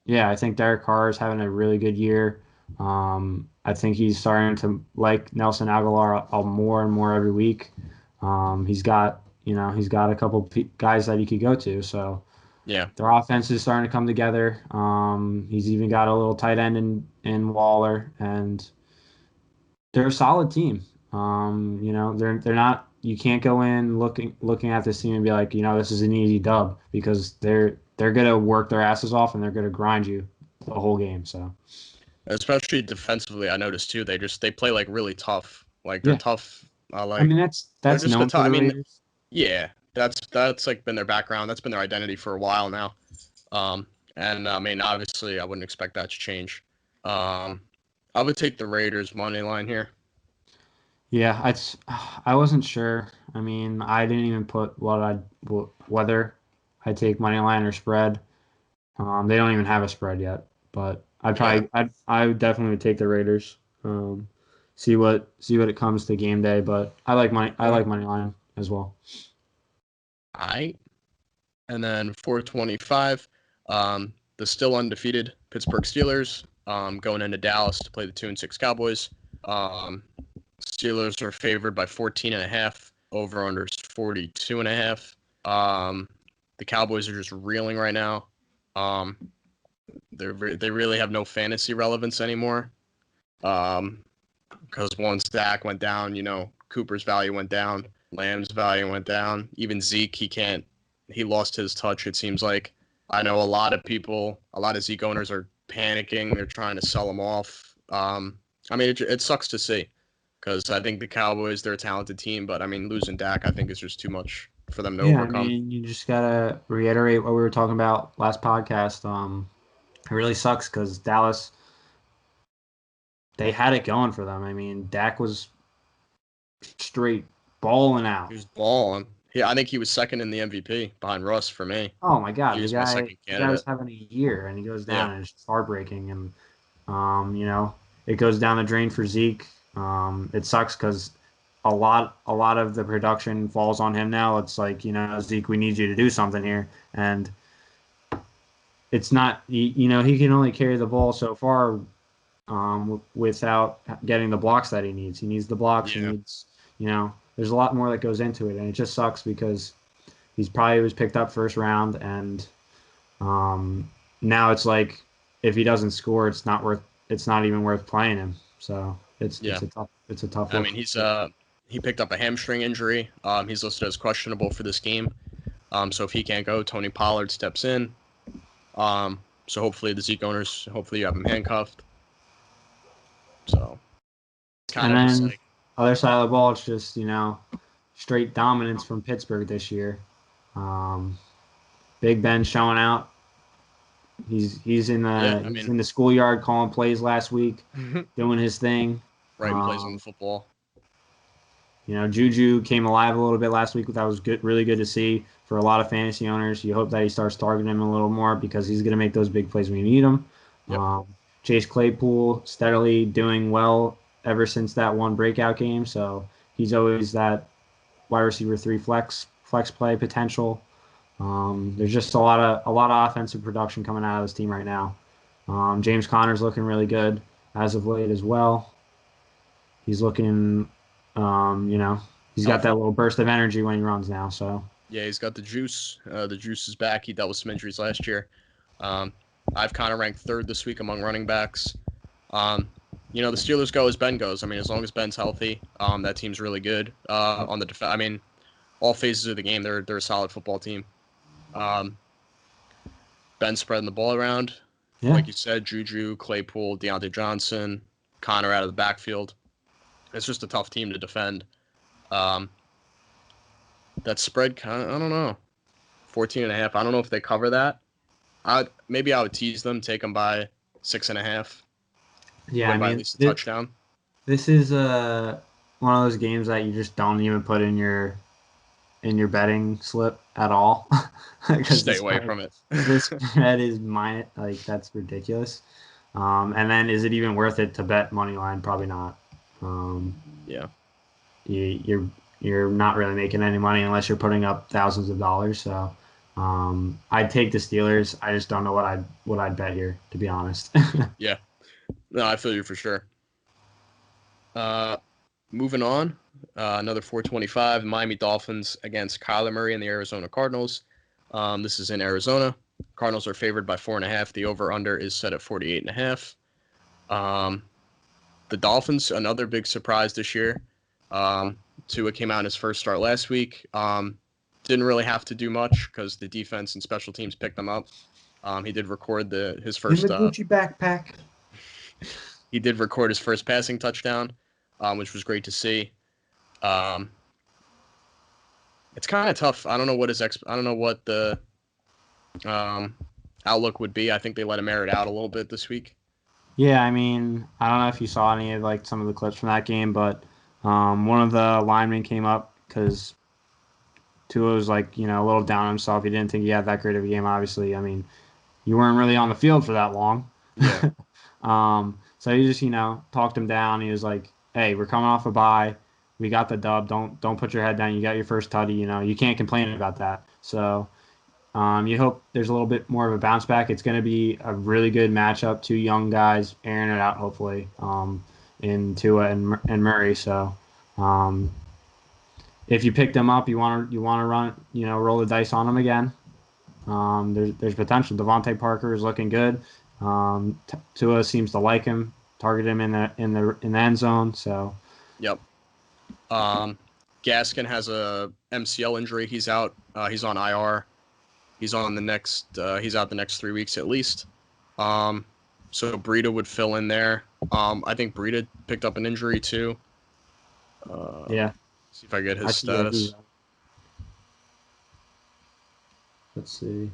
Yeah, I think Derek Carr is having a really good year. I think he's starting to like Nelson Aguilar more and more every week. He's got a couple guys that he could go to. So Yeah, their offense is starting to come together. He's even got a little tight end in Waller, and they're a solid team. They're not. You can't go in looking at this team and be like, this is an easy dub because they're gonna work their asses off and they're gonna grind you the whole game. So especially defensively, I noticed too. They play like really tough. Like they're yeah, tough. I mean They're that's just a known for tough. I the mean, Raiders. yeah, that's like been their background. That's been their identity for a while now. And I mean, obviously, I wouldn't expect that to change. Um, I would take the Raiders money line here. Yeah, I wasn't sure. I mean, I didn't even put whether I take money line or spread. They don't even have a spread yet, but Yeah, I would definitely would take the Raiders. Um, see what it comes to game day, but I yeah. like money line as well. All right. And then 425, the still undefeated Pittsburgh Steelers going into Dallas to play the 2-6 Cowboys. Um, Steelers are favored by 14.5. Over under 42.5. The Cowboys are just reeling right now. Um, they really have no fantasy relevance anymore. Because once Dak went down, Cooper's value went down, Lamb's value went down. Even Zeke, he lost his touch. It seems like I know a lot of Zeke owners are panicking. They're trying to sell him off. I mean, it sucks to see because I think the Cowboys, they're a talented team, but I mean, losing Dak, I think is just too much for them to Yeah, I overcome. mean, you just gotta reiterate what we were talking about last podcast. It really sucks because Dallas, they had it going for them. I mean, Dak was straight balling out. He was balling. I think he was second in the MVP behind Russ for me. Oh my God, He the was my guy second the guy was candidate. having a year and he goes Yeah. down and it's just heartbreaking. And it goes down the drain for Zeke. It sucks because a lot of the production falls on him now. It's like, Zeke, we need you to do something here, and it's not. He can only carry the ball so far without getting the blocks that he needs. He needs the blocks. He Yeah. needs, there's a lot more that goes into it, and it just sucks because he's probably was picked up first round, and now it's like if he doesn't score, it's not even worth playing him. So it's Yeah. a tough I look. mean, he picked up a hamstring injury. He's listed as questionable for this game. So if he can't go, Tony Pollard steps in. So hopefully the Zeke owners, hopefully you have him handcuffed. So it's kind And of just then like, other side of the ball, it's just straight dominance from Pittsburgh this year. Big Ben showing out. yeah, I He's mean, in the schoolyard calling plays last week, doing his thing. writing plays on the football. Juju came alive a little bit last week. That was good, really good to see for a lot of fantasy owners. You hope that he starts targeting him a little more because he's going to make those big plays when you need them. Yep. Chase Claypool steadily doing well ever since that one breakout game. So he's always that wide receiver 3 flex play potential. There's just a lot of offensive production coming out of this team right now. James Conner's looking really good as of late as well. He's looking, he's got that Healthy. little burst of energy when he runs now. So Yeah, he's got the juice. The juice is back. He dealt with some injuries last year. I've kind of ranked third this week among running backs. The Steelers go as Ben goes. I mean, as long as Ben's healthy, that team's really good. On the defense, I mean, all phases of the game, they're a solid football team. Ben spreading the ball around, yeah, like you said, Juju, Claypool, Deontay Johnson, Connor out of the backfield. It's just a tough team to defend. That spread kind of, I don't know, 14.5. I don't know if they cover that. Maybe I would tease them, take them by 6.5, yeah. I win by at mean, least a touchdown. this is one of those games that you just don't even put in your betting slip at all because Stay away from it. the spread is that's ridiculous. And then is it even worth it to bet money line? Probably not. Yeah. You're not really making any money unless you're putting up thousands of dollars. So I'd take the Steelers. I just don't know what I'd bet here, to be honest. Yeah. No, I feel you for sure. Moving on, another 425, Miami Dolphins against Kyler Murray and the Arizona Cardinals. This is in Arizona. Cardinals are favored by 4.5. The over/under is set at 48.5. The Dolphins, another big surprise this year. Tua came out in his first start last week. Didn't really have to do much because the defense and special teams picked them up. He did record his first. In the Gucci backpack. He did record his first passing touchdown, which was great to see. It's kind of tough. I don't know what I don't know what the outlook would be. I think they let him air it out a little bit this week. Yeah, I mean, I don't know if you saw any of some of the clips from that game, but one of the linemen came up because Tua was a little down on himself. He didn't think he had that great of a game. Obviously, I mean, you weren't really on the field for that long. Yeah. So he just talked him down. He was like, "Hey, we're coming off a bye. We got the dub. Don't put your head down. You got your first tutty. You can't complain about that." So you hope there's a little bit more of a bounce back. It's going to be a really good matchup. Two young guys airing it out, hopefully, in Tua and Murray. So if you pick them up, you want to run, roll the dice on them again. There's potential. Devontae Parker is looking good. Tua seems to like him, target him in the end zone. So Yep. Gaskin has a MCL injury. He's out. He's on IR. He's on the next. He's out the next 3 weeks at least. So Breida would fill in there. I think Breida picked up an injury too. yeah, See if I get I his see that. status. Let's see.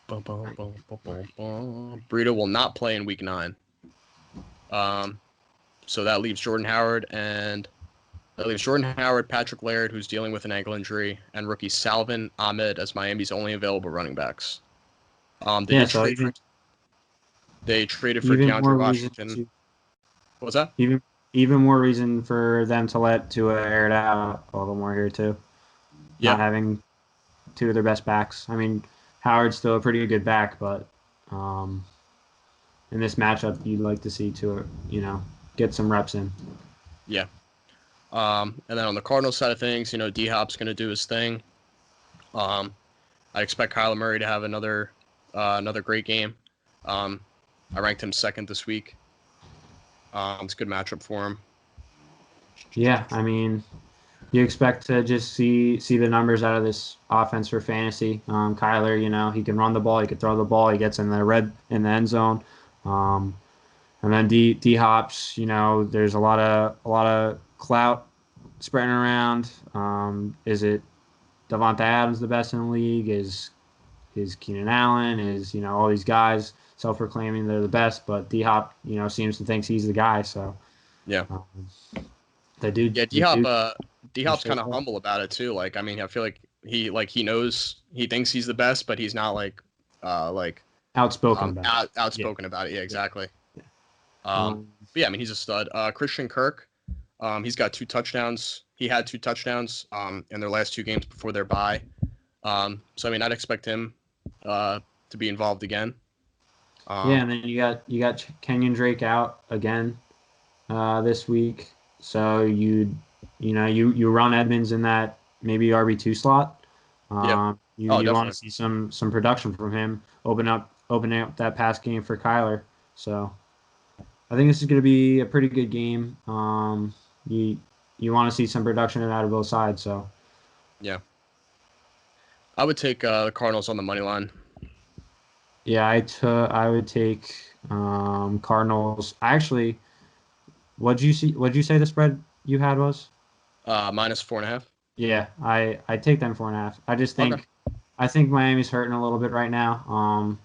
Breida will not play in week 9. So that leaves Jordan Howard, Patrick Laird, who's dealing with an ankle injury, and rookie Salvin Ahmed as Miami's only available running backs. They traded for even DeAndre more reason Washington. to, What was that? even more reason for them to let Tua air it out a little more here too. Yeah. Not having two of their best backs. I mean, Howard's still a pretty good back, but in this matchup, you'd like to see Tua, get some reps in. Yeah. And then on the Cardinals side of things, D-Hop's going to do his thing. I expect Kyler Murray to have another great game. I ranked him second this week. It's a good matchup for him. Yeah, I mean, you expect to just see the numbers out of this offense for fantasy. Kyler, he can run the ball, he can throw the ball, he gets in the end zone. And then D Hops, there's a lot of clout spreading around. Is it Devonta Adams the best in the league? Is Keenan Allen? Is all these guys self-proclaiming they're the best? But D Hop, seems to think he's the guy. So yeah, the dude. Yeah, D Hop's kind of humble about it too. Like, I mean, I feel like he knows, he thinks he's the best, but he's not outspoken about it. Outspoken about it. Yeah, exactly. Yeah. But yeah, I mean, he's a stud. Christian Kirk, he's got 2 touchdowns. He had 2 touchdowns in their last 2 games before their bye. So I mean, I'd expect him to be involved again. And then you got Kenyon Drake out again this week. So you run Edmonds in that maybe RB2 slot. You want to see some production from him, opening up that pass game for Kyler. So I think this is going to be a pretty good game. You want to see some production out of both sides. So yeah, I would take the Cardinals on the money line. Yeah, I would take Cardinals. Actually, what'd you say the spread you had was? Minus 4.5. Yeah, I take them 4.5. I just think I think Miami's hurting a little bit right now.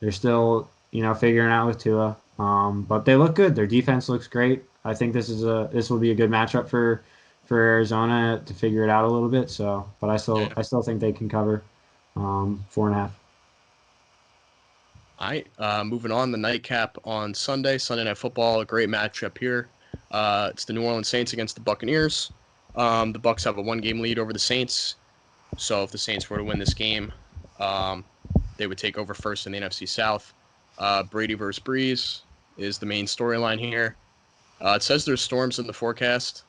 They're still figuring out with Tua. But they look good. Their defense looks great. I think this will be a good matchup for Arizona to figure it out a little bit. So, but I still think they can cover 4.5. All right, moving on, the nightcap on Sunday Night Football, a great matchup here. It's the New Orleans Saints against the Buccaneers. The Bucs have a 1-game lead over the Saints, so if the Saints were to win this game, they would take over first in the NFC South. Brady versus Breeze is the main storyline here. It says there's storms in the forecast,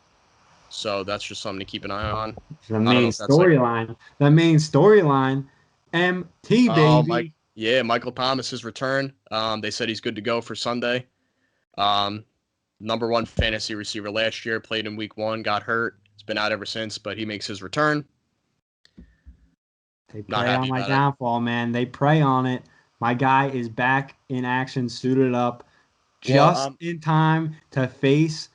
so that's just something to keep an eye on. The main storyline, MT, baby. Michael Thomas's return. They said he's good to go for Sunday. Number 1 fantasy receiver last year, played in week 1, got hurt. He's been out ever since, but he makes his return. They prey on my downfall, man. They prey on it. My guy is back in action, suited up, just in time to face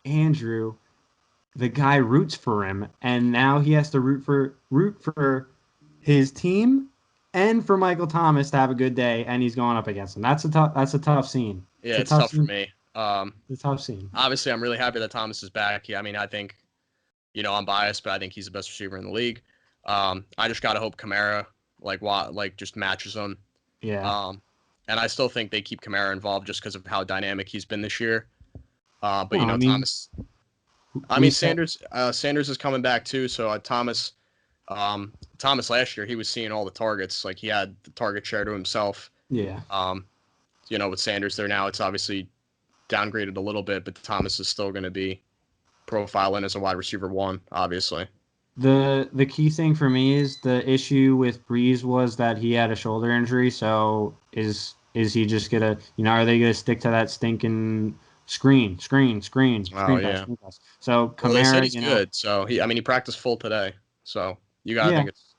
Andrew. The guy roots for him, and now he has to root for his team and for Michael Thomas to have a good day, and he's going up against him. That's a tough scene. Yeah, it's tough for me. It's a tough scene. Obviously, I'm really happy that Thomas is back. Yeah, I mean, I think, I'm biased, but I think he's the best receiver in the league. I just gotta hope Kamara just matches him. Yeah. And I still think they keep Kamara involved just because of how dynamic he's been this year. But Thomas. Sanders is coming back too. So Thomas last year, he was seeing all the targets. Like, he had the target share to himself. Yeah. With Sanders there now, it's obviously downgraded a little bit, but Thomas is still going to be profiling as a wide receiver 1, obviously. The key thing for me is the issue with Breeze was that he had a shoulder injury. So is he just gonna, are they gonna stick to that stinking screen pass? So Kamara, they said he's good. So he practiced full today. So you gotta think it's.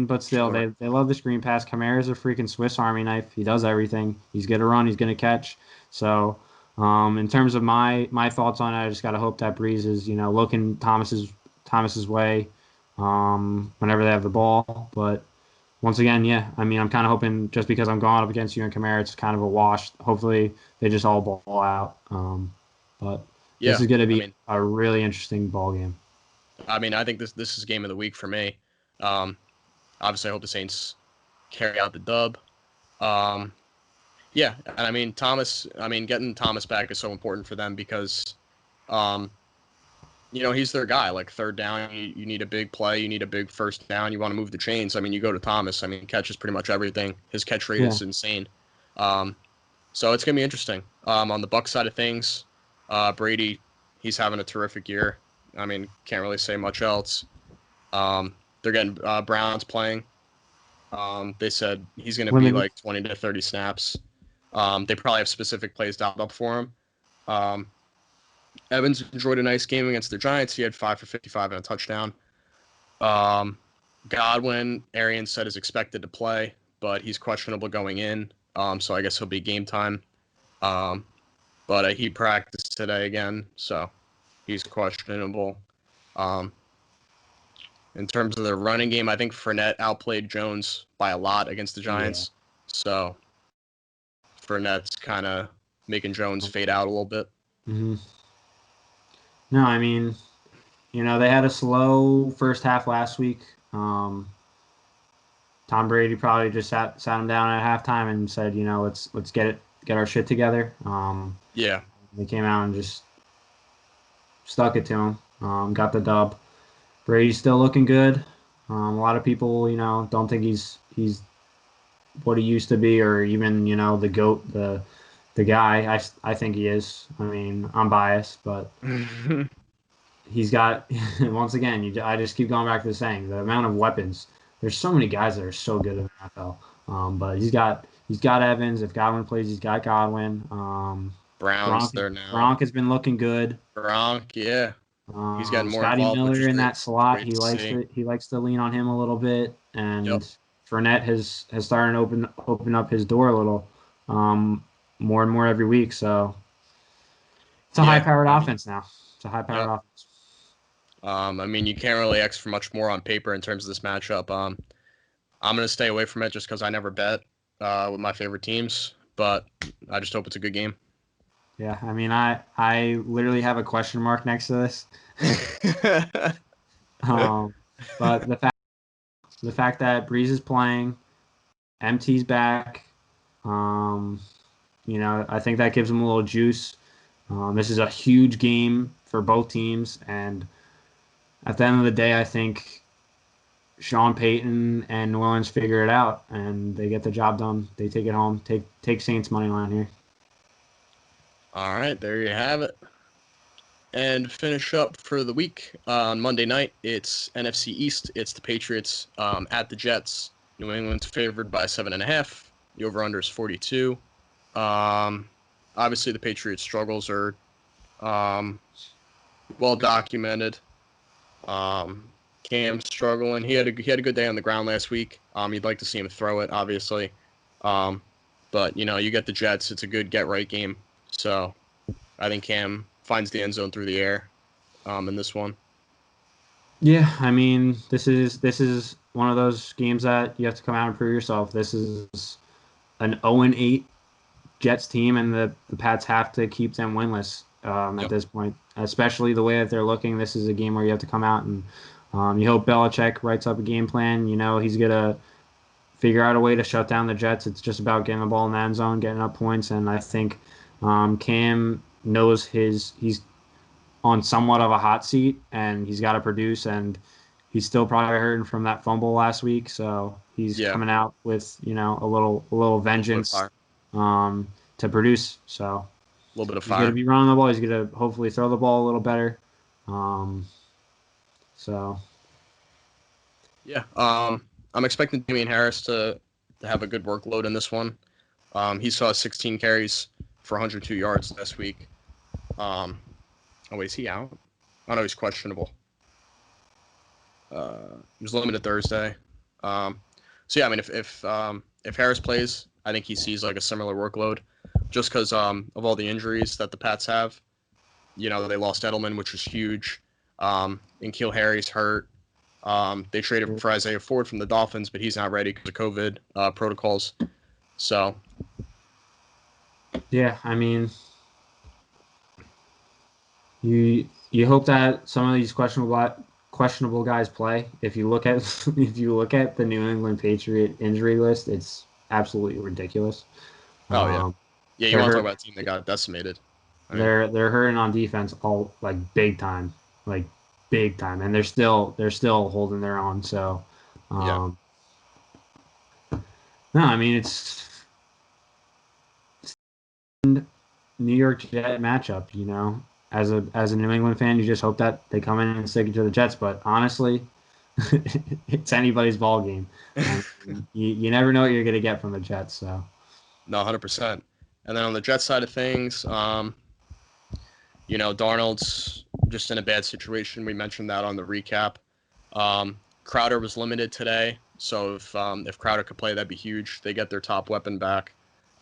But still, they love the screen pass. Kamara's a freaking Swiss Army knife. He does everything. He's gonna run. He's gonna catch. So, in terms of my thoughts on it, I just gotta hope that Breeze is Thomas's way, whenever they have the ball. But once again, yeah. I mean, I'm kind of hoping just because I'm going up against you and Kamara, it's kind of a wash. Hopefully, they just all ball out. But this Yeah, is going to I be mean, a really interesting ball game. I think this is game of the week for me. Um, Obviously, I hope the Saints carry out the dub. Um, yeah, and I mean Thomas. I mean, getting Thomas back is so important for them because, um, he's their guy. Like third down, you need a big play, you need a big first down, you want to move the chains. I mean, you go to Thomas. I mean, he catches pretty much everything. His catch rate Yeah. is insane. Um, so it's gonna be interesting. On the Buck side of things, Brady, he's having a terrific year. I mean, can't really say much else. They're getting Browns playing. They said he's going to be Limited. like 20 to 30 snaps. They probably have specific plays dialed up for him. Um, Evans enjoyed a nice game against the Giants. He had 5 for 55 and a touchdown. Um, Godwin, Arians said is expected to play, but he's questionable going in. So I guess he'll be game time. But he practiced today again, so he's questionable. Um, in terms of their running game, I think Fournette outplayed Jones by a lot against the Yeah. Giants. So Fournette's kind of making Jones fade out a little bit. Hmm. No, I mean, they had a slow first half last week. Tom Brady probably just sat him down at halftime and said, let's get our shit together. Yeah, They came out and just stuck it to him. Got the dub. Brady's still looking good. A lot of people, don't think he's what he used to be, or even the goat, the guy. I think he is. I mean, I'm biased, but he's got once again. I just keep going back to the saying the amount of weapons. There's so many guys that are so good in the NFL. But he's got Evans. If Godwin plays, he's got Godwin. Brown's there now. Gronk has been looking good. Gronk, yeah, he's getting more Scotty involved, which Miller is in great. that slot, Great to see. he likes to lean on him a little bit, Yep. and Fournette has started to open up his door a little, more and more every week. So it's a high Yeah, powered I mean, offense now. It's a high powered yep. offense. I mean, you can't really ask for much more on paper in terms of this matchup. I'm gonna stay away from it just because I never bet with my favorite teams, but I just hope it's a good game. Yeah, I mean, I literally have a question mark next to this. Um, but the fact that Breeze is playing, MT's back, um, I think that gives him a little juice. This is a huge game for both teams, and at the end of the day, I think Sean Payton and New Orleans figure it out, and they get the job done. They take it home. Take Saints money line here. All right, there you have it. And finish up for the week on Monday night. It's NFC East. It's the Patriots at the Jets. New England's favored by 7.5. The over/under is 42. Um, Obviously, the Patriots' struggles are well documented. Cam's struggling. He had a good day on the ground last week. You'd like to see him throw it, obviously. Um, but you get the Jets. It's a good get right game. So I think Cam finds the end zone through the air in this one. Yeah, I mean, this is one of those games that you have to come out and prove yourself. This is an 0-8 Jets team, and the Pats have to keep them winless at Yep. this point, especially the way that they're looking. This is a game where you have to come out and you hope Belichick writes up a game plan. He's gonna figure out a way to shut down the Jets. It's just about getting the ball in the end zone, getting up points, and I think Cam knows he's on somewhat of a hot seat, and he's got to produce, and he's still probably hurting from that fumble last week, so he's Yeah, coming out with a little a little bit of vengeance fire. to produce. So A little bit of he's going to fire. be running the ball. He's going to hopefully throw the ball a little better. Um, so Yeah. I'm expecting Damian Harris to have a good workload in this one. He saw 16 carries for 102 yards last week. Oh wait, is he out? Oh no, he's questionable. He was limited Thursday. So yeah, I mean, if Harris plays, I think he sees like a similar workload, just because of all the injuries that the Pats have. They lost Edelman, which was huge. And Harry's hurt. They traded for Isaiah Ford from the Dolphins, but he's not ready because of COVID protocols. So, yeah, I mean, you hope that some of these questionable guys play. If you look at the New England Patriot injury list, it's absolutely ridiculous. oh yeah, yeah. You They're want to talk hurt. about a team that got decimated? I mean, They're hurting on defense all like like big time, and they're still holding their own. So, yeah, no, I mean it's New York Jet matchup. As a New England fan, you just hope that they come in and stick it to the Jets. But honestly, it's anybody's ball game. I mean, you never know what you're gonna get from the Jets. So no, 100%. And then on the Jets side of things, Darnold's just in a bad situation. We mentioned that on the recap. Crowder was limited today, so if Crowder could play, that'd be huge. They get their top weapon back,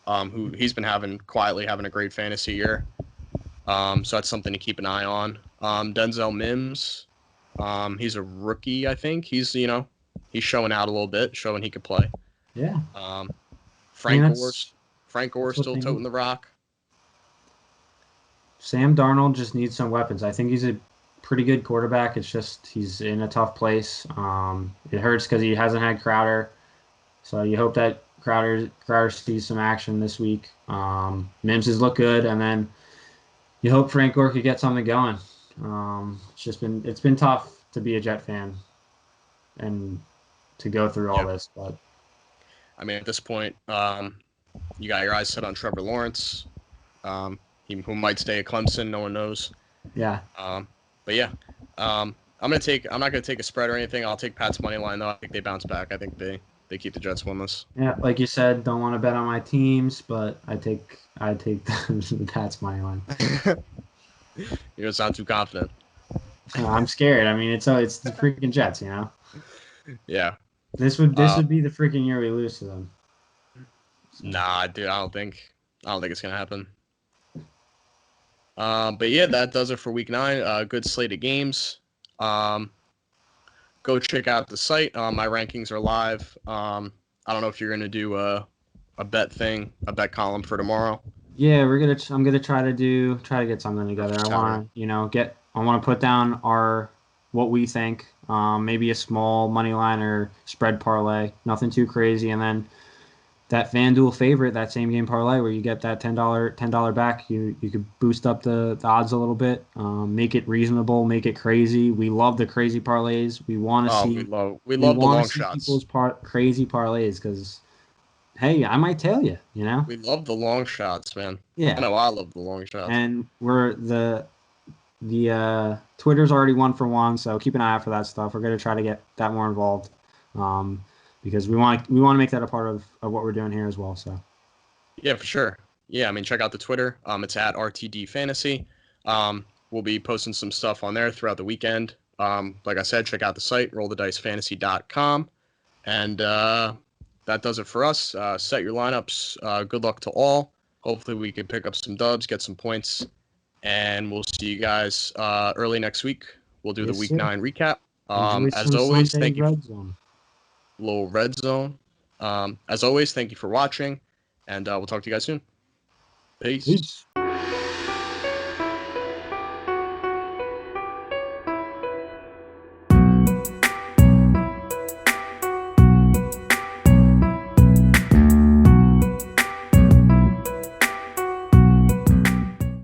who he's been quietly having a great fantasy year. So that's something to keep an eye on. Denzel Mims, he's a rookie, I think. He's showing out a little bit, showing he could play. yeah, Frank that's Gore's what still they toting need. the rock. Sam Darnold just needs some weapons. I think he's a pretty good quarterback. It's just he's in a tough place. It hurts because he hasn't had Crowder, so you hope that Crowder sees some action this week. Mims has looked good, and then you hope Frank Gore could get something going. It's been tough to be a Jet fan and to go through all Yeah, this, but I mean at this point, you got your eyes set on Trevor Lawrence, who might stay at Clemson. No one knows. yeah, But yeah, I'm not gonna take a spread or anything. I'll take Pat's money line though. I think they bounce back. I think they keep the Jets winless. yeah. Like you said, don't want to bet on my teams, but I take the Pats money line. You don't sound too confident. I'm scared. I mean, it's the freaking Jets. Yeah. This would be the freaking year we lose to them. So, Nah, dude. I don't think it's gonna happen. But yeah, that does it for week 9. Good slate of games. Go check out the site. My rankings are live. I don't know if you're gonna do a bet column for tomorrow. yeah, I'm gonna try to get something together. I Shout out. want to put down what we think. Maybe a small money line or spread parlay, nothing too crazy, and then that FanDuel favorite, that same game parlay where you get that $10 back. You could boost up the odds a little bit, make it reasonable, make it crazy. We love the crazy parlays. We want to Oh, see we we love the want long to see shots. people's crazy parlays because hey, I might tell you. We love the long shots, man. I Yeah, know I love the long shots. and we're the Twitter's already 1 for 1, so keep an eye out for that stuff. We're gonna try to get that more involved, because we want to make that a part of what we're doing here as well. So Yeah, for sure. Yeah, I mean, check out the Twitter. It's at RTD Fantasy. We'll be posting some stuff on there throughout the weekend. Like I said, check out the site, rollthedicefantasy.com. And that does it for us. Set your lineups. Good luck to all. Hopefully we can pick up some dubs, get some points, and we'll see you guys early next week. We'll do the yes, week sir. 9 recap. Enjoy As some always, Sunday thank you. red zone. Little red zone. As always, thank you for watching, and we'll talk to you guys soon. Peace. Peace.